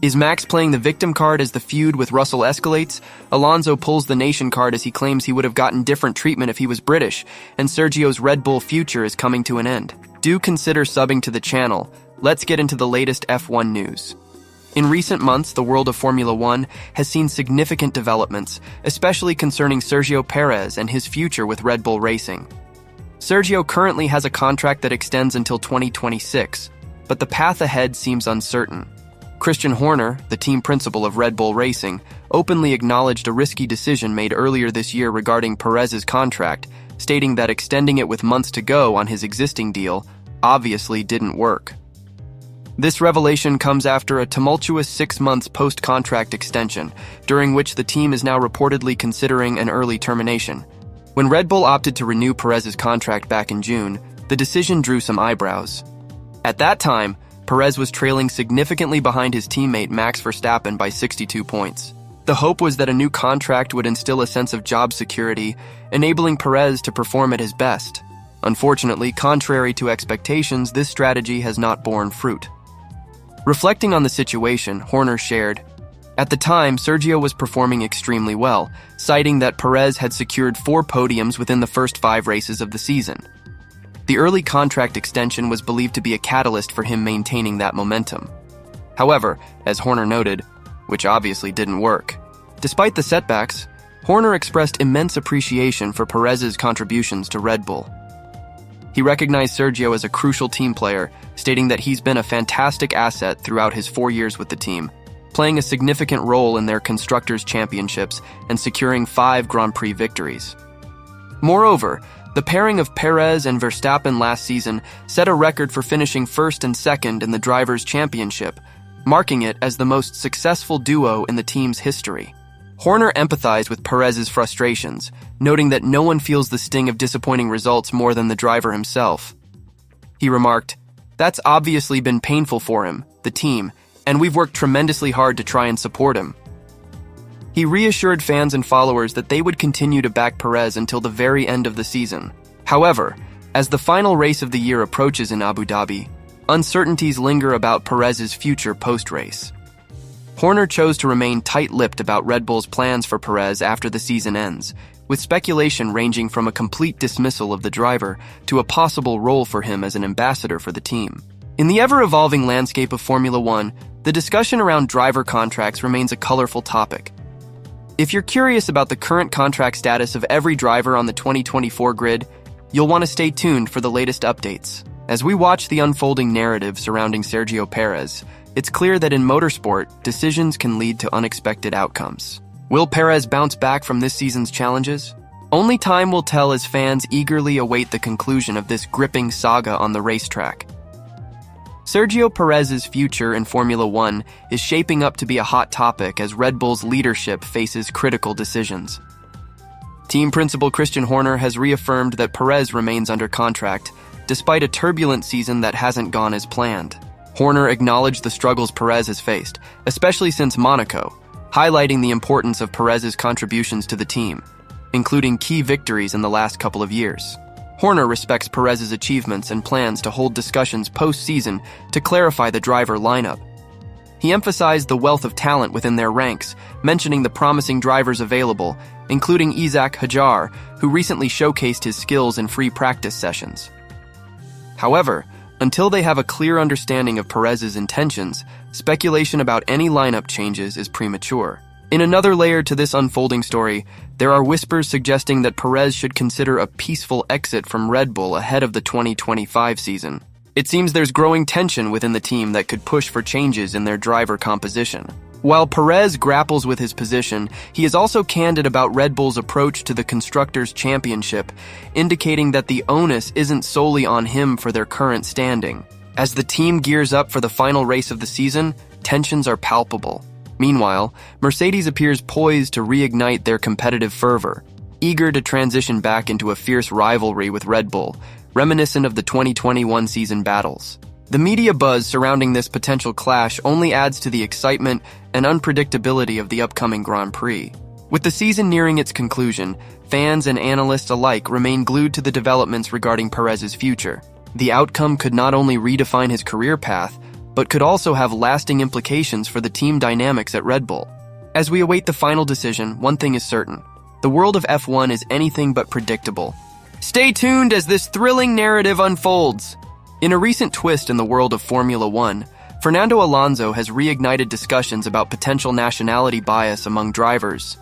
Is Max playing the victim card as the feud with Russell escalates? Alonso pulls the nation card as he claims he would have gotten different treatment if he was British, and Sergio's Red Bull future is coming to an end. Do consider subbing to the channel. Let's get into the latest F1 news. In recent months, the world of Formula One has seen significant developments, especially concerning Sergio Perez and his future with Red Bull Racing. Sergio currently has a contract that extends until 2026, but the path ahead seems uncertain. Christian Horner, the team principal of Red Bull Racing, openly acknowledged a risky decision made earlier this year regarding Perez's contract, stating that extending it with months to go on his existing deal obviously didn't work. This revelation comes after a tumultuous 6 months post-contract extension, during which the team is now reportedly considering an early termination. When Red Bull opted to renew Perez's contract back in June, the decision drew some eyebrows. At that time, Perez was trailing significantly behind his teammate Max Verstappen by 62 points. The hope was that a new contract would instill a sense of job security, enabling Perez to perform at his best. Unfortunately, contrary to expectations, this strategy has not borne fruit. Reflecting on the situation, Horner shared, "At the time, Sergio was performing extremely well, citing that Perez had secured 4 podiums within the first 5 races of the season. The early contract extension was believed to be a catalyst for him maintaining that momentum. However, as Horner noted, which obviously didn't work. Despite the setbacks, Horner expressed immense appreciation for Perez's contributions to Red Bull. He recognized Sergio as a crucial team player, stating that he's been a fantastic asset throughout his 4 years with the team, playing a significant role in their Constructors' Championships and securing 5 Grand Prix victories. Moreover, the pairing of Perez and Verstappen last season set a record for finishing first and second in the Drivers' Championship, marking it as the most successful duo in the team's history. Horner empathized with Perez's frustrations, noting that no one feels the sting of disappointing results more than the driver himself. He remarked, "That's obviously been painful for him, the team, and we've worked tremendously hard to try and support him." He reassured fans and followers that they would continue to back Perez until the very end of the season. However, as the final race of the year approaches in Abu Dhabi, uncertainties linger about Perez's future post-race. Horner chose to remain tight-lipped about Red Bull's plans for Perez after the season ends, with speculation ranging from a complete dismissal of the driver to a possible role for him as an ambassador for the team. In the ever-evolving landscape of Formula One, the discussion around driver contracts remains a colorful topic. If you're curious about the current contract status of every driver on the 2024 grid, you'll want to stay tuned for the latest updates. As we watch the unfolding narrative surrounding Sergio Perez, it's clear that in motorsport, decisions can lead to unexpected outcomes. Will Perez bounce back from this season's challenges? Only time will tell as fans eagerly await the conclusion of this gripping saga on the racetrack. Sergio Perez's future in Formula One is shaping up to be a hot topic as Red Bull's leadership faces critical decisions. Team principal Christian Horner has reaffirmed that Perez remains under contract, despite a turbulent season that hasn't gone as planned. Horner acknowledged the struggles Perez has faced, especially since Monaco, highlighting the importance of Perez's contributions to the team, including key victories in the last couple of years. Horner respects Perez's achievements and plans to hold discussions post-season to clarify the driver lineup. He emphasized the wealth of talent within their ranks, mentioning the promising drivers available, including Isaac Hajar, who recently showcased his skills in free practice sessions. However, until they have a clear understanding of Perez's intentions, speculation about any lineup changes is premature. In another layer to this unfolding story, there are whispers suggesting that Perez should consider a peaceful exit from Red Bull ahead of the 2025 season. It seems there's growing tension within the team that could push for changes in their driver composition. While Perez grapples with his position, he is also candid about Red Bull's approach to the Constructors' Championship, indicating that the onus isn't solely on him for their current standing. As the team gears up for the final race of the season, tensions are palpable. Meanwhile, Mercedes appears poised to reignite their competitive fervor, eager to transition back into a fierce rivalry with Red Bull, reminiscent of the 2021 season battles. The media buzz surrounding this potential clash only adds to the excitement and unpredictability of the upcoming Grand Prix. With the season nearing its conclusion, fans and analysts alike remain glued to the developments regarding Perez's future. The outcome could not only redefine his career path, but could also have lasting implications for the team dynamics at Red Bull. As we await the final decision, one thing is certain. The world of F1 is anything but predictable. Stay tuned as this thrilling narrative unfolds. In a recent twist in the world of Formula One, Fernando Alonso has reignited discussions about potential nationality bias among drivers.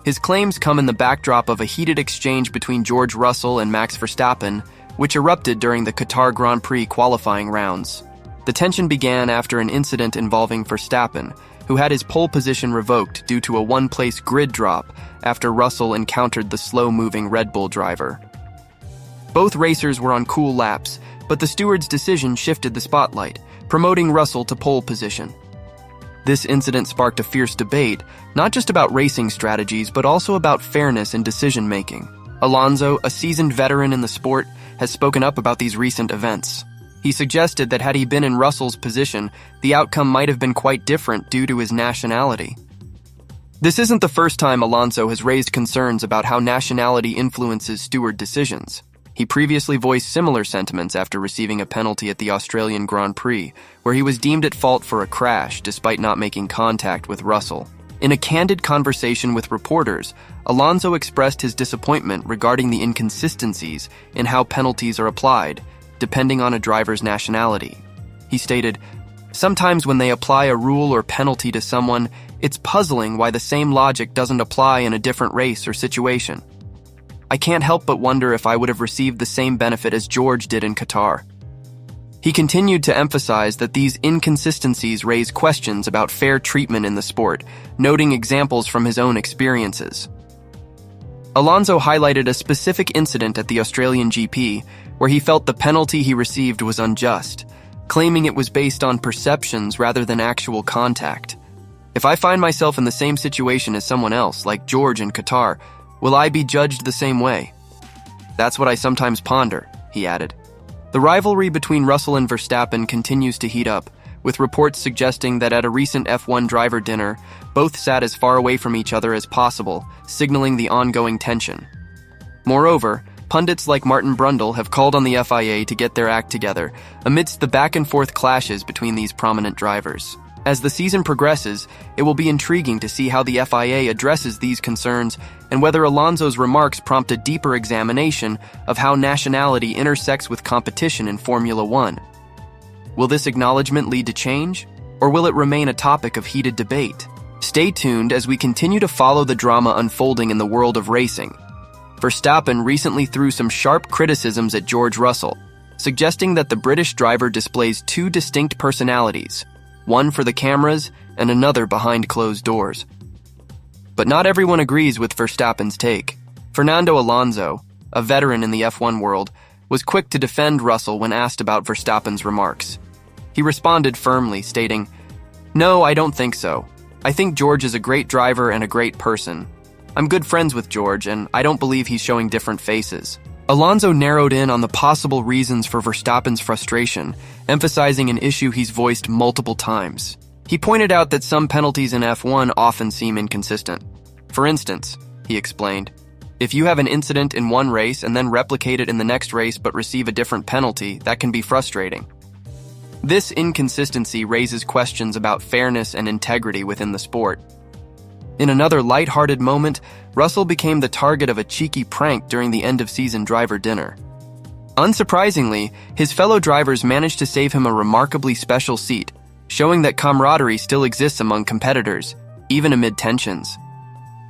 His claims come in the backdrop of a heated exchange between George Russell and Max Verstappen, which erupted during the Qatar Grand Prix qualifying rounds. The tension began after an incident involving Verstappen, who had his pole position revoked due to a one-place grid drop after Russell encountered the slow-moving Red Bull driver. Both racers were on cool laps, but the steward's decision shifted the spotlight, promoting Russell to pole position. This incident sparked a fierce debate, not just about racing strategies, but also about fairness in decision-making. Alonso, a seasoned veteran in the sport, has spoken up about these recent events. He suggested that had he been in Russell's position, the outcome might have been quite different due to his nationality. This isn't the first time Alonso has raised concerns about how nationality influences steward decisions. He previously voiced similar sentiments after receiving a penalty at the Australian Grand Prix, where he was deemed at fault for a crash despite not making contact with Russell. In a candid conversation with reporters, Alonso expressed his disappointment regarding the inconsistencies in how penalties are applied, depending on a driver's nationality. He stated, "Sometimes when they apply a rule or penalty to someone, it's puzzling why the same logic doesn't apply in a different race or situation. I can't help but wonder if I would have received the same benefit as George did in Qatar." He continued to emphasize that these inconsistencies raise questions about fair treatment in the sport, noting examples from his own experiences. Alonso highlighted a specific incident at the Australian GP where he felt the penalty he received was unjust, claiming it was based on perceptions rather than actual contact. "If I find myself in the same situation as someone else, like George in Qatar, will I be judged the same way? That's what I sometimes ponder," he added. The rivalry between Russell and Verstappen continues to heat up, with reports suggesting that at a recent F1 driver dinner, both sat as far away from each other as possible, signaling the ongoing tension. Moreover, pundits like Martin Brundle have called on the FIA to get their act together amidst the back-and-forth clashes between these prominent drivers. As the season progresses, it will be intriguing to see how the FIA addresses these concerns and whether Alonso's remarks prompt a deeper examination of how nationality intersects with competition in Formula One. Will this acknowledgement lead to change, or will it remain a topic of heated debate? Stay tuned as we continue to follow the drama unfolding in the world of racing. Verstappen recently threw some sharp criticisms at George Russell, suggesting that the British driver displays two distinct personalities, one for the cameras and another behind closed doors. But not everyone agrees with Verstappen's take. Fernando Alonso, a veteran in the F1 world, was quick to defend Russell when asked about Verstappen's remarks. He responded firmly, stating, "No, I don't think so. I think George is a great driver and a great person. I'm good friends with George, and I don't believe he's showing different faces." Alonso narrowed in on the possible reasons for Verstappen's frustration, emphasizing an issue he's voiced multiple times. He pointed out that some penalties in F1 often seem inconsistent. For instance, he explained, if you have an incident in one race and then replicate it in the next race but receive a different penalty, that can be frustrating. This inconsistency raises questions about fairness and integrity within the sport. In another light-hearted moment, Russell became the target of a cheeky prank during the end-of-season driver dinner. Unsurprisingly, his fellow drivers managed to save him a remarkably special seat, showing that camaraderie still exists among competitors, even amid tensions.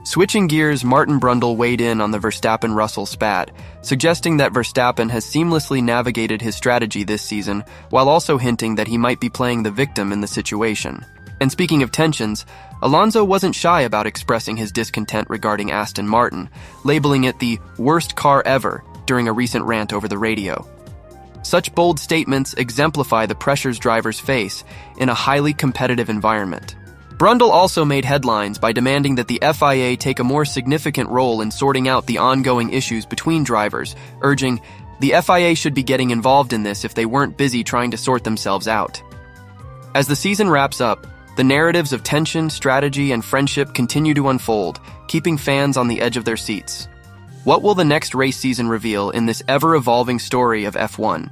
Switching gears, Martin Brundle weighed in on the Verstappen-Russell spat, suggesting that Verstappen has seamlessly navigated his strategy this season, while also hinting that he might be playing the victim in the situation. And speaking of tensions, Alonso wasn't shy about expressing his discontent regarding Aston Martin, labeling it the worst car ever during a recent rant over the radio. Such bold statements exemplify the pressures drivers face in a highly competitive environment. Brundle also made headlines by demanding that the FIA take a more significant role in sorting out the ongoing issues between drivers, urging, the FIA should be getting involved in this if they weren't busy trying to sort themselves out. As the season wraps up, the narratives of tension, strategy, and friendship continue to unfold, keeping fans on the edge of their seats. What will the next race season reveal in this ever-evolving story of F1?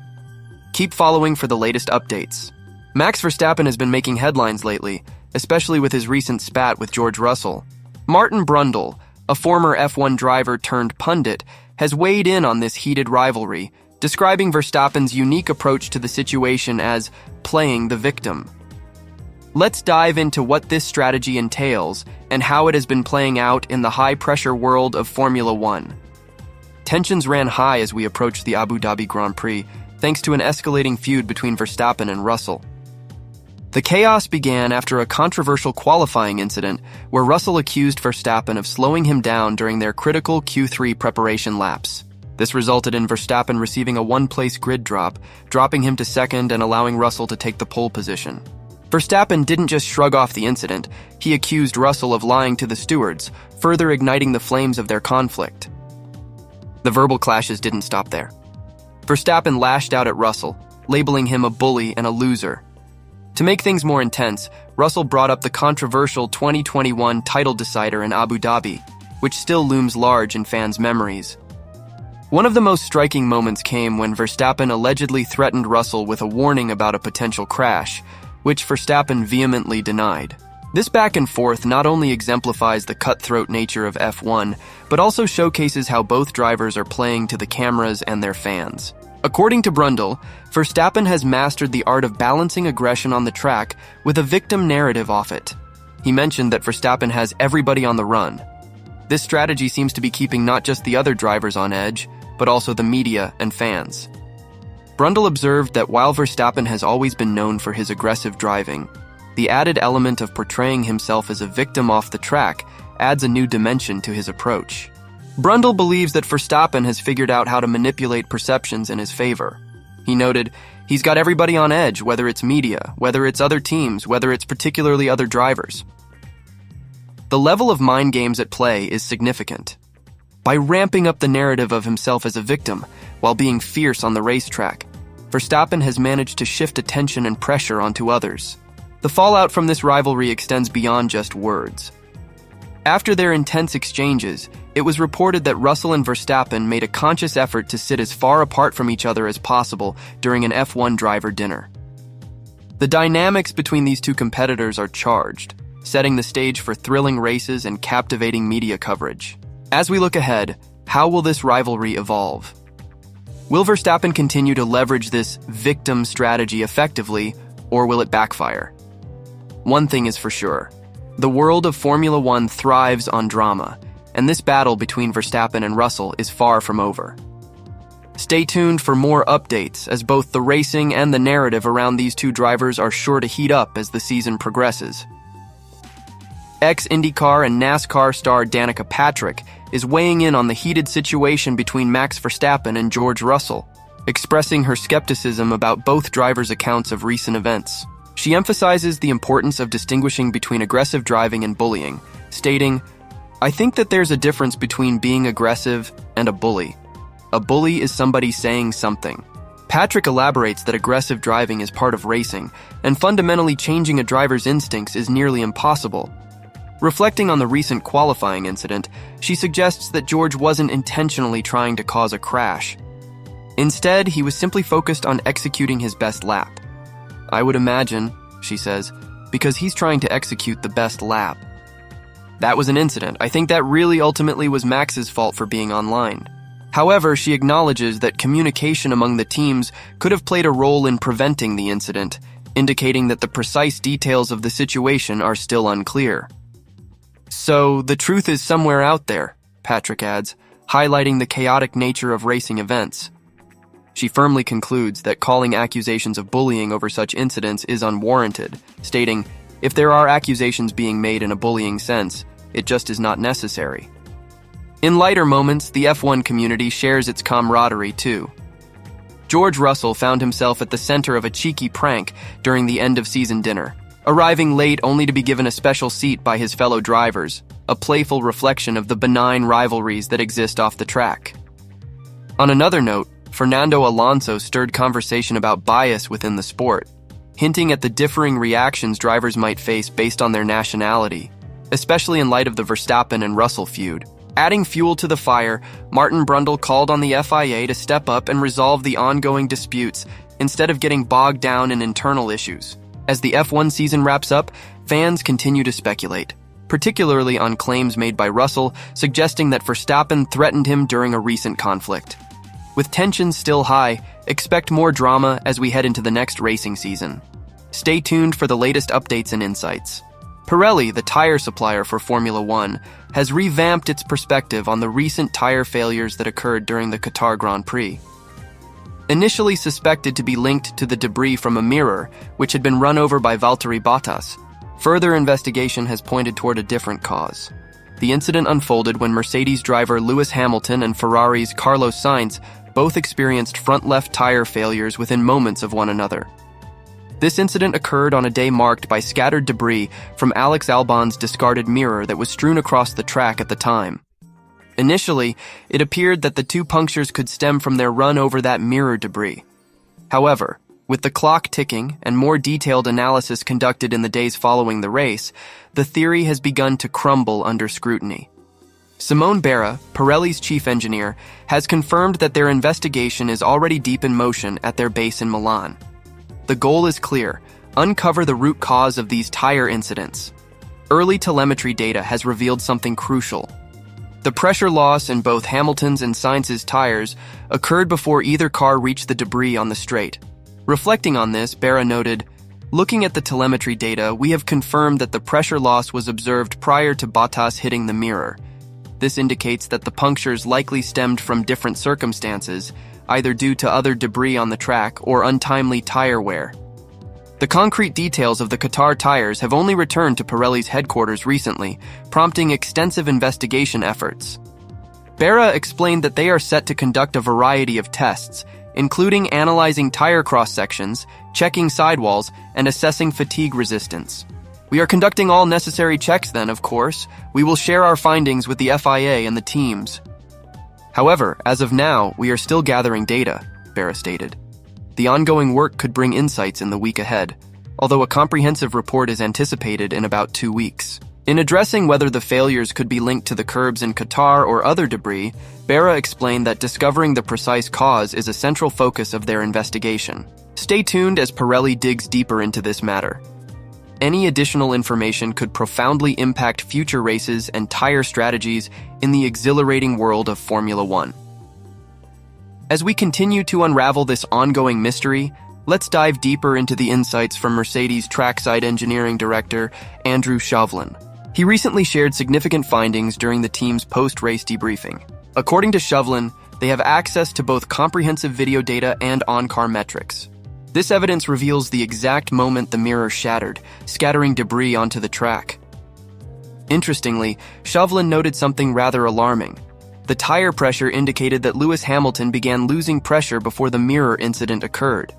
Keep following for the latest updates. Max Verstappen has been making headlines lately, especially with his recent spat with George Russell. Martin Brundle, a former F1 driver turned pundit, has weighed in on this heated rivalry, describing Verstappen's unique approach to the situation as playing the victim. Let's dive into what this strategy entails and how it has been playing out in the high-pressure world of Formula One. Tensions ran high as we approached the Abu Dhabi Grand Prix, thanks to an escalating feud between Verstappen and Russell. The chaos began after a controversial qualifying incident where Russell accused Verstappen of slowing him down during their critical Q3 preparation laps. This resulted in Verstappen receiving a one-place grid drop, dropping him to second and allowing Russell to take the pole position. Verstappen didn't just shrug off the incident, he accused Russell of lying to the stewards, further igniting the flames of their conflict. The verbal clashes didn't stop there. Verstappen lashed out at Russell, labeling him a bully and a loser. To make things more intense, Russell brought up the controversial 2021 title decider in Abu Dhabi, which still looms large in fans' memories. One of the most striking moments came when Verstappen allegedly threatened Russell with a warning about a potential crash, which Verstappen vehemently denied. This back and forth not only exemplifies the cutthroat nature of F1, but also showcases how both drivers are playing to the cameras and their fans. According to Brundle, Verstappen has mastered the art of balancing aggression on the track with a victim narrative off it. He mentioned that Verstappen has everybody on the run. This strategy seems to be keeping not just the other drivers on edge, but also the media and fans. Brundle observed that while Verstappen has always been known for his aggressive driving, the added element of portraying himself as a victim off the track adds a new dimension to his approach. Brundle believes that Verstappen has figured out how to manipulate perceptions in his favor. He noted, he's got everybody on edge, whether it's media, whether it's other teams, whether it's particularly other drivers. The level of mind games at play is significant. By ramping up the narrative of himself as a victim, while being fierce on the racetrack, Verstappen has managed to shift attention and pressure onto others. The fallout from this rivalry extends beyond just words. After their intense exchanges, it was reported that Russell and Verstappen made a conscious effort to sit as far apart from each other as possible during an F1 driver dinner. The dynamics between these two competitors are charged, setting the stage for thrilling races and captivating media coverage. As we look ahead, how will this rivalry evolve? Will Verstappen continue to leverage this victim strategy effectively, or will it backfire? One thing is for sure. The world of Formula One thrives on drama, and this battle between Verstappen and Russell is far from over. Stay tuned for more updates, as both the racing and the narrative around these two drivers are sure to heat up as the season progresses. Ex-IndyCar and NASCAR star Danica Patrick is weighing in on the heated situation between Max Verstappen and George Russell, expressing her skepticism about both drivers' accounts of recent events. She emphasizes the importance of distinguishing between aggressive driving and bullying, stating, "I think that there's a difference between being aggressive and a bully. A bully is somebody saying something." Patrick elaborates that aggressive driving is part of racing, and fundamentally changing a driver's instincts is nearly impossible. Reflecting on the recent qualifying incident, she suggests that George wasn't intentionally trying to cause a crash. Instead, he was simply focused on executing his best lap. "I would imagine," she says, "because he's trying to execute the best lap." That was an incident. I think that really ultimately was Max's fault for being online. However, she acknowledges that communication among the teams could have played a role in preventing the incident, indicating that the precise details of the situation are still unclear. "So, the truth is somewhere out there," Patrick adds, highlighting the chaotic nature of racing events. She firmly concludes that calling accusations of bullying over such incidents is unwarranted, stating, "If there are accusations being made in a bullying sense, it just is not necessary." In lighter moments, the F1 community shares its camaraderie too. George Russell found himself at the center of a cheeky prank during the end-of-season dinner, arriving late only to be given a special seat by his fellow drivers, a playful reflection of the benign rivalries that exist off the track. On another note, Fernando Alonso stirred conversation about bias within the sport, hinting at the differing reactions drivers might face based on their nationality, especially in light of the Verstappen and Russell feud. Adding fuel to the fire, Martin Brundle called on the FIA to step up and resolve the ongoing disputes instead of getting bogged down in internal issues. As the F1 season wraps up, fans continue to speculate, particularly on claims made by Russell suggesting that Verstappen threatened him during a recent conflict. With tensions still high, expect more drama as we head into the next racing season. Stay tuned for the latest updates and insights. Pirelli, the tire supplier for Formula One, has revamped its perspective on the recent tire failures that occurred during the Qatar Grand Prix. Initially suspected to be linked to the debris from a mirror, which had been run over by Valtteri Bottas, further investigation has pointed toward a different cause. The incident unfolded when Mercedes driver Lewis Hamilton and Ferrari's Carlos Sainz both experienced front left tire failures within moments of one another. This incident occurred on a day marked by scattered debris from Alex Albon's discarded mirror that was strewn across the track at the time. Initially, it appeared that the two punctures could stem from their run over that mirror debris. However, with the clock ticking and more detailed analysis conducted in the days following the race, the theory has begun to crumble under scrutiny. Simone Barra, Pirelli's chief engineer, has confirmed that their investigation is already deep in motion at their base in Milan. The goal is clear: uncover the root cause of these tire incidents. Early telemetry data has revealed something crucial. The pressure loss in both Hamilton's and Sainz's tires occurred before either car reached the debris on the straight. Reflecting on this, Barra noted, "Looking at the telemetry data, we have confirmed that the pressure loss was observed prior to Bottas hitting the mirror. This indicates that the punctures likely stemmed from different circumstances, either due to other debris on the track or untimely tire wear." The concrete details of the Qatar tires have only returned to Pirelli's headquarters recently, prompting extensive investigation efforts. Barra explained that they are set to conduct a variety of tests, including analyzing tire cross-sections, checking sidewalls, and assessing fatigue resistance. "We are conducting all necessary checks then, of course. We will share our findings with the FIA and the teams." However, as of now, we are still gathering data, Barra stated. The ongoing work could bring insights in the week ahead, although a comprehensive report is anticipated in about 2 weeks. In addressing whether the failures could be linked to the curbs in Qatar or other debris, Barra explained that discovering the precise cause is a central focus of their investigation. Stay tuned as Pirelli digs deeper into this matter. Any additional information could profoundly impact future races and tire strategies in the exhilarating world of Formula One. As we continue to unravel this ongoing mystery, let's dive deeper into the insights from Mercedes trackside engineering director Andrew Shovlin. He recently shared significant findings during the team's post-race debriefing. According to Shovlin, they have access to both comprehensive video data and on-car metrics. This evidence reveals the exact moment the mirror shattered, scattering debris onto the track. Interestingly, Shovlin noted something rather alarming. The tire pressure indicated that Lewis Hamilton began losing pressure before the mirror incident occurred.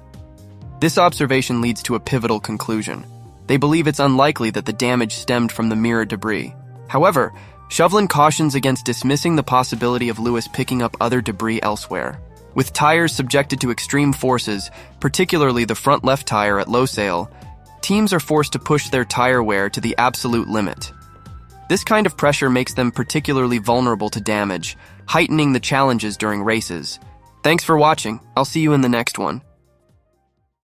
This observation leads to a pivotal conclusion. They believe it's unlikely that the damage stemmed from the mirror debris. However, Shovlin cautions against dismissing the possibility of Lewis picking up other debris elsewhere. With tires subjected to extreme forces, particularly the front left tire at low sail, teams are forced to push their tire wear to the absolute limit. This kind of pressure makes them particularly vulnerable to damage, heightening the challenges during races. Thanks for watching. I'll see you in the next one.